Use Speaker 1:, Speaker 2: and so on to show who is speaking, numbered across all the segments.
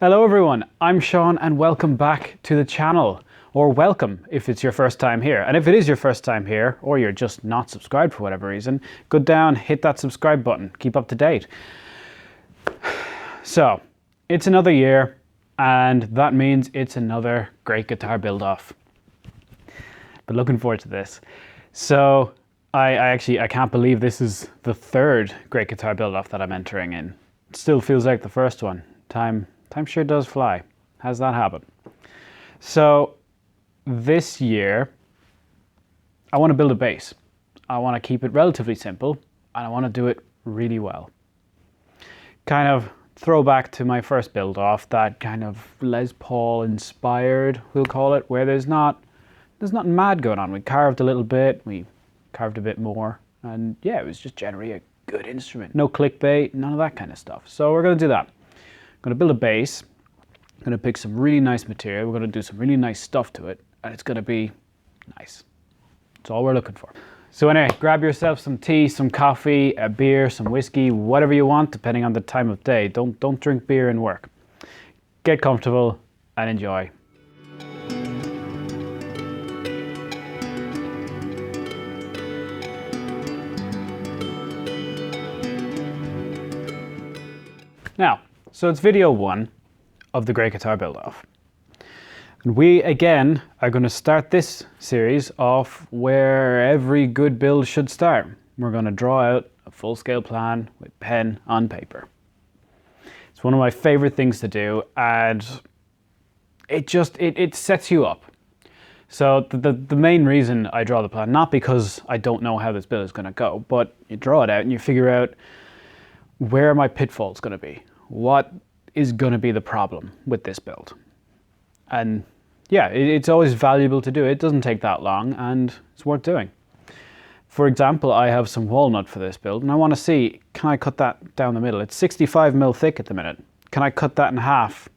Speaker 1: Hello everyone, I'm Sean and welcome back to the channel. Or welcome if it's your first time here. And if it is your first time here, or you're just not subscribed for whatever reason, go down, hit that subscribe button, keep up to date. So, it's another year, and that means it's another great guitar build-off. But looking forward to this. So, I can't believe this is the third great guitar build-off that I'm entering in. It still feels like the first one. Time sure does fly. How's that happen? So this year, I want to build a bass. I want to keep it relatively simple, and I want to do it really well. Kind of throwback to my first build off, that kind of Les Paul inspired, we'll call it, where there's nothing mad going on. We carved a little bit, we carved a bit more, and yeah, it was just generally a good instrument. No clickbait, none of that kind of stuff. So we're going to do that. I'm going to build a bass. I'm going to pick some really nice material. We're going to do some really nice stuff to it, and it's going to be nice. That's all we're looking for. So anyway, grab yourself some tea, some coffee, a beer, some whiskey, whatever you want, depending on the time of day. Don't drink beer in work. Get comfortable and enjoy. Now, so it's video 1 of the Great Guitar Build-Off. And we, again, are going to start this series off where every good build should start. We're going to draw out a full-scale plan with pen on paper. It's one of my favorite things to do, and it sets you up. So the main reason I draw the plan, not because I don't know how this build is going to go, but you draw it out and you figure out where my pitfall's going to be. What is going to be the problem with this build? And yeah, it's always valuable to do. It doesn't take that long and it's worth doing. For example, I have some walnut for this build and I want to see, can I cut that down the middle? It's 65 mil thick at the minute. Can I cut that in half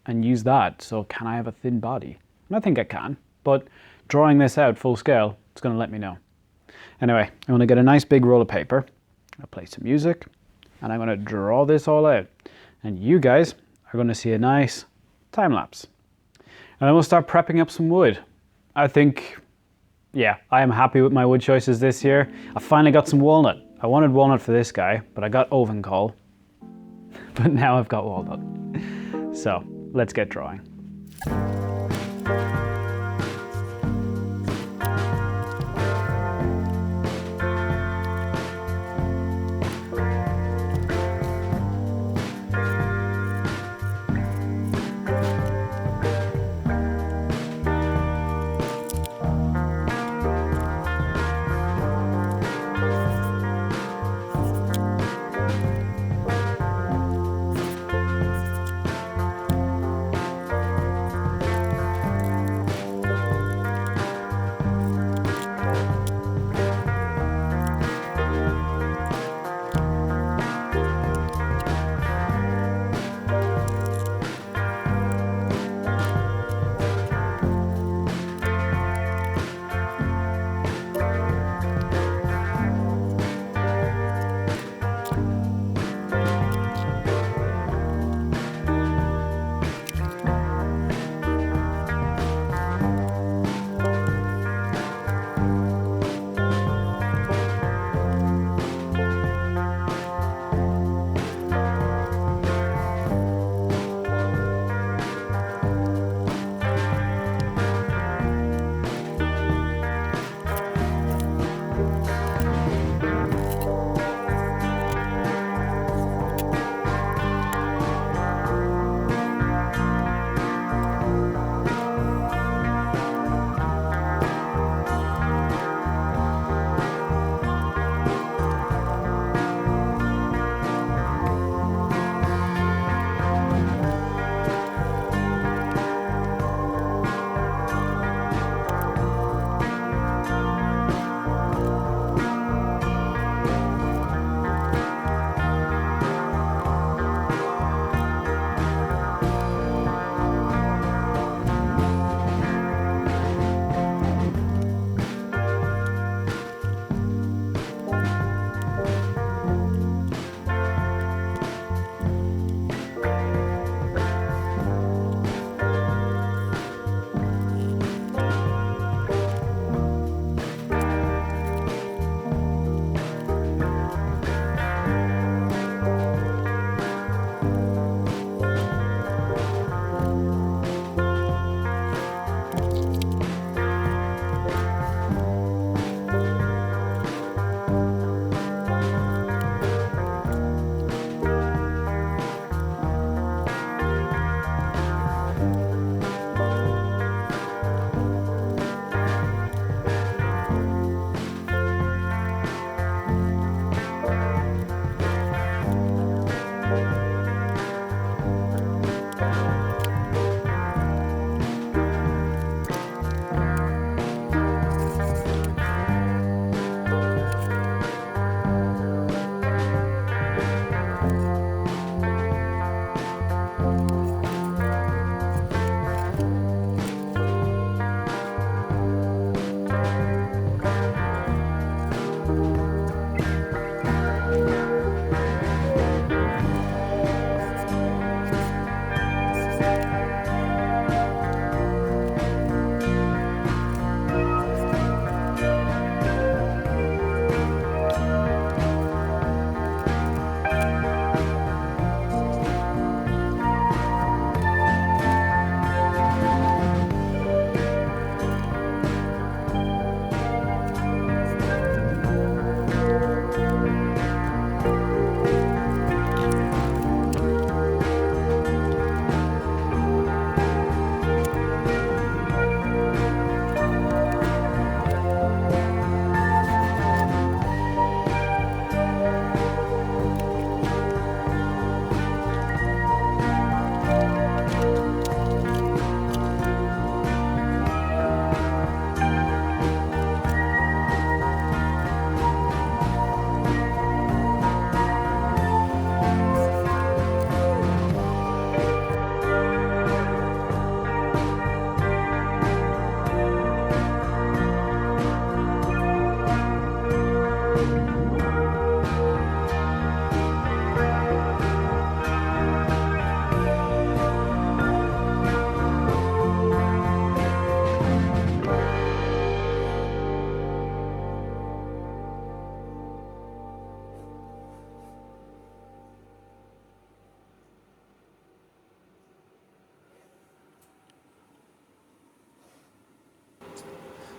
Speaker 1: and use that? So can I have a thin body? And I think I can, but drawing this out full scale, it's going to let me know. Anyway, I'm going to get a nice big roll of paper. I'll play some music and I'm going to draw this all out. And you guys are going to see a nice time lapse. And then we'll start prepping up some wood. I think, yeah, I am happy with my wood choices this year. I finally got some walnut. I wanted walnut for this guy, but I got oven coal. But now I've got walnut. So let's get drawing.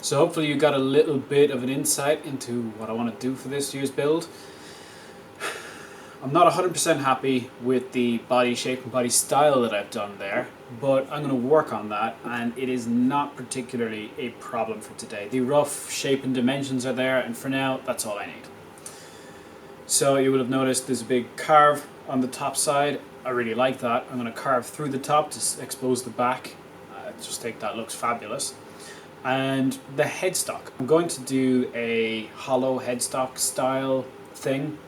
Speaker 1: So hopefully you got a little bit of an insight into what I want to do for this year's build. I'm not 100% happy with the body shape and body style that I've done there, but I'm going to work on that, and it is not particularly a problem for today. The rough shape and dimensions are there, and for now, that's all I need. So you will have noticed there's a big carve on the top side. I really like that. I'm going to carve through the top to expose the back. I just think that looks fabulous. And the headstock. I'm going to do a hollow headstock style thing,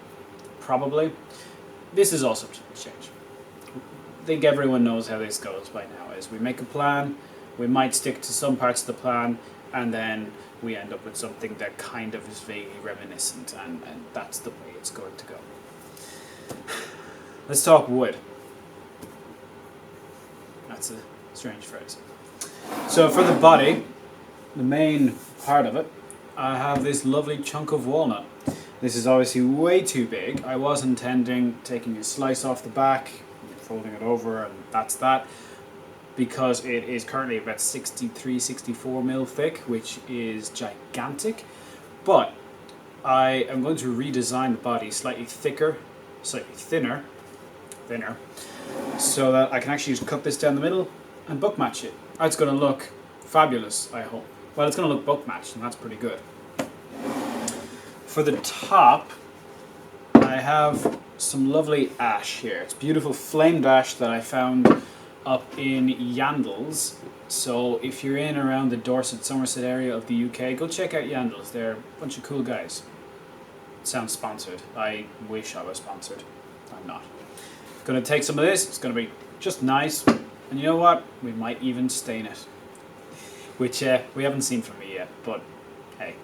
Speaker 1: probably. This is all subject to change. I think everyone knows how this goes by now. Is we make a plan, we might stick to some parts of the plan, and then we end up with something that kind of is vaguely reminiscent, and that's the way it's going to go. Let's talk wood. That's a strange phrase. So for the body, the main part of it, I have this lovely chunk of walnut. This is obviously way too big. I was intending taking a slice off the back, folding it over, and that's that, because it is currently about 63-64 mil thick, which is gigantic. But I am going to redesign the body slightly thicker, slightly thinner, so that I can actually just cut this down the middle and book match it. It's going to look fabulous, I hope. Well, it's going to look book matched, and that's pretty good. For the top, I have some lovely ash here. It's beautiful flamed ash that I found up in Yandles. So if you're in around the Dorset, Somerset area of the UK, go check out Yandles. They're a bunch of cool guys. It sounds sponsored. I wish I was sponsored. I'm not. Gonna take some of this. It's gonna be just nice. And you know what? We might even stain it. Which we haven't seen from me yet, but hey,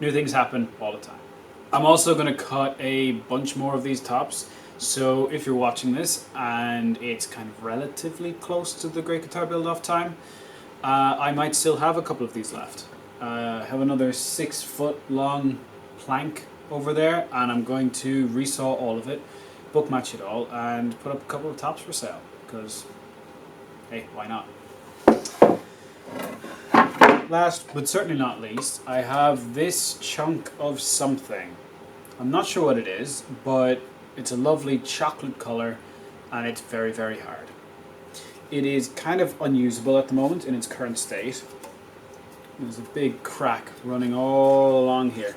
Speaker 1: new things happen all the time. I'm also going to cut a bunch more of these tops, so if you're watching this and it's kind of relatively close to the Great Guitar Build-Off time, I might still have a couple of these left. I have another 6 foot long plank over there, and I'm going to resaw all of it, book match it all, and put up a couple of tops for sale, because hey, why not? Last but certainly not least, I have this chunk of something. I'm not sure what it is, but it's a lovely chocolate color, and it's very, very hard. It is kind of unusable at the moment in its current state. There's a big crack running all along here,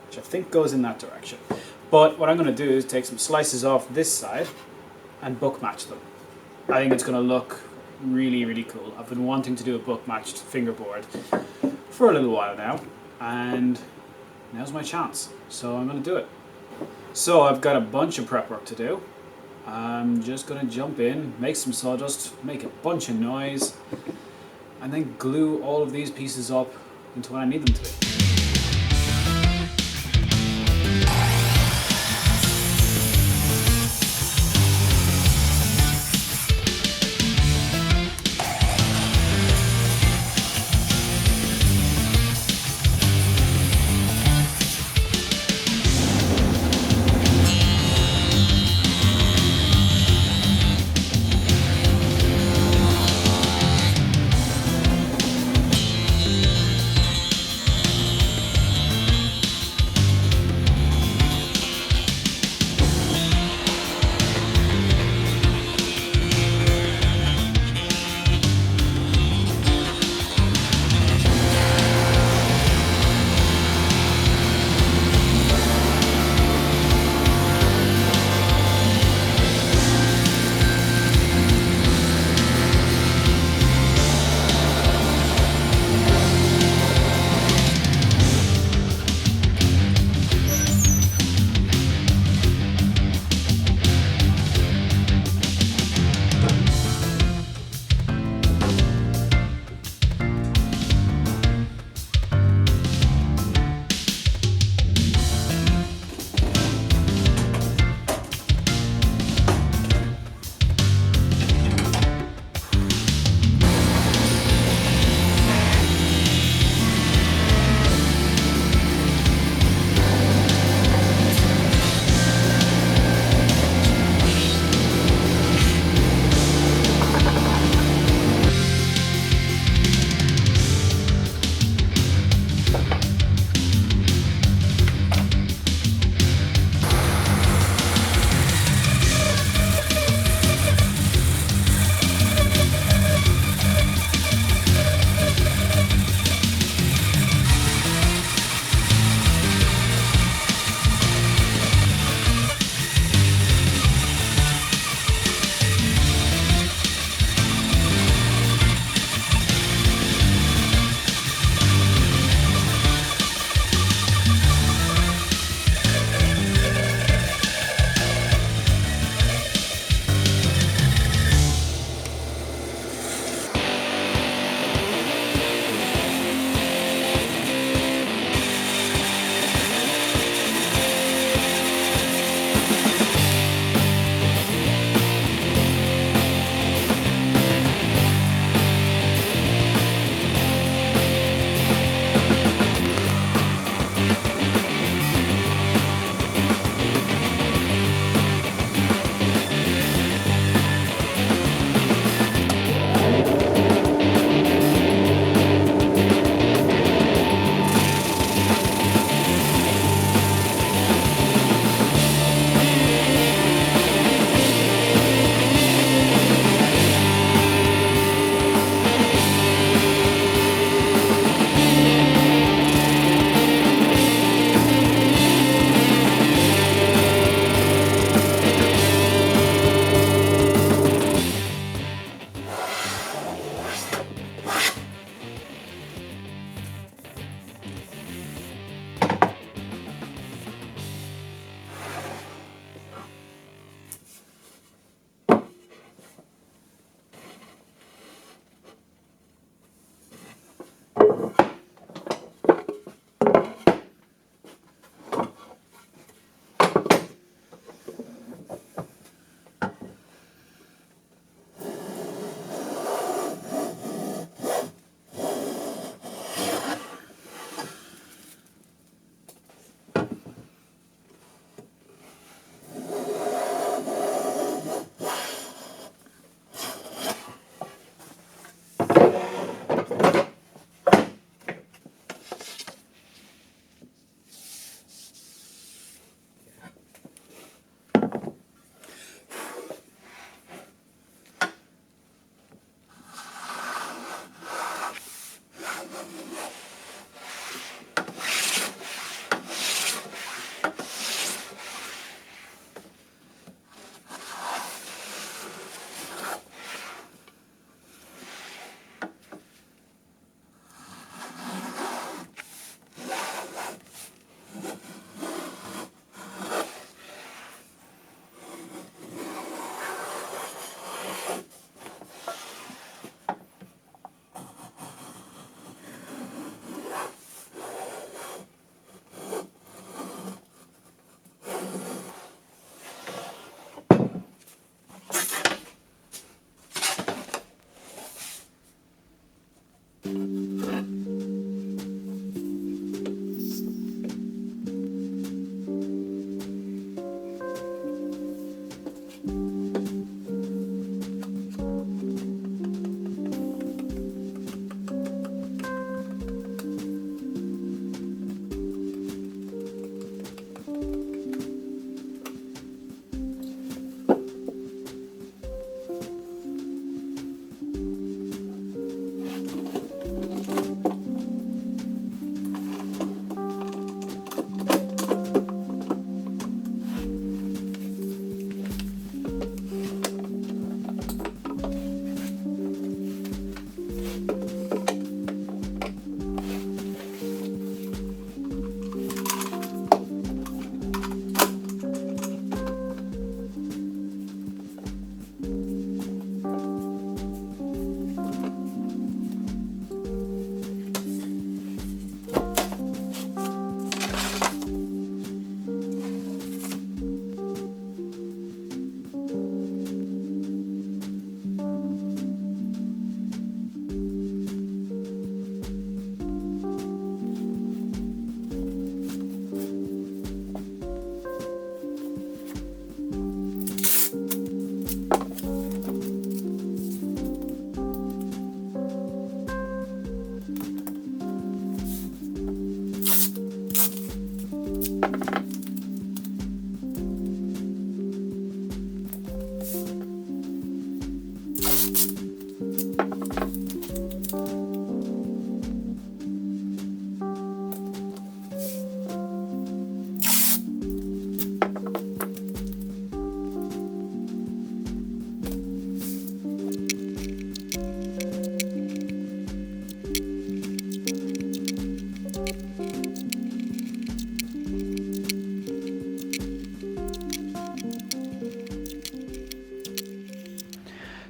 Speaker 1: which I think goes in that direction. But what I'm going to do is take some slices off this side and book match them. I think it's going to look really, really cool. I've been wanting to do a book matched fingerboard for a little while now, and now's my chance, so I'm going to do it. So I've got a bunch of prep work to do. I'm just going to jump in, make some sawdust, make a bunch of noise, and then glue all of these pieces up into what I need them to be.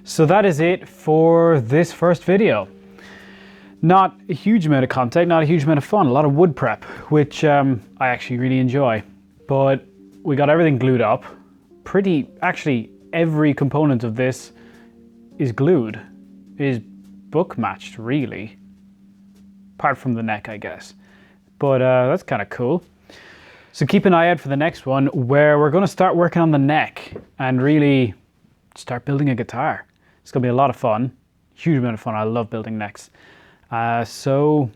Speaker 1: So that is it for this first video. Not a huge amount of content, not a huge amount of fun, a lot of wood prep, which I actually really enjoy. But we got everything glued up. Actually, every component of this is glued, is book matched really. Apart from the neck, I guess. But that's kind of cool. So keep an eye out for the next one where we're going to start working on the neck and really start building a guitar. It's going to be a lot of fun, huge amount of fun. I love building necks. So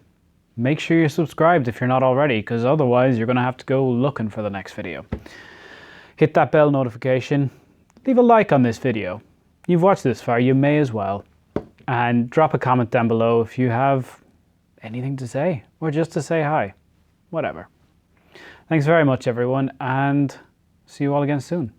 Speaker 1: make sure you're subscribed if you're not already, because otherwise you're going to have to go looking for the next video. Hit that bell notification, leave a like on this video. You've watched this far, you may as well. And drop a comment down below if you have anything to say, or just to say hi, whatever. Thanks very much everyone, and see you all again soon.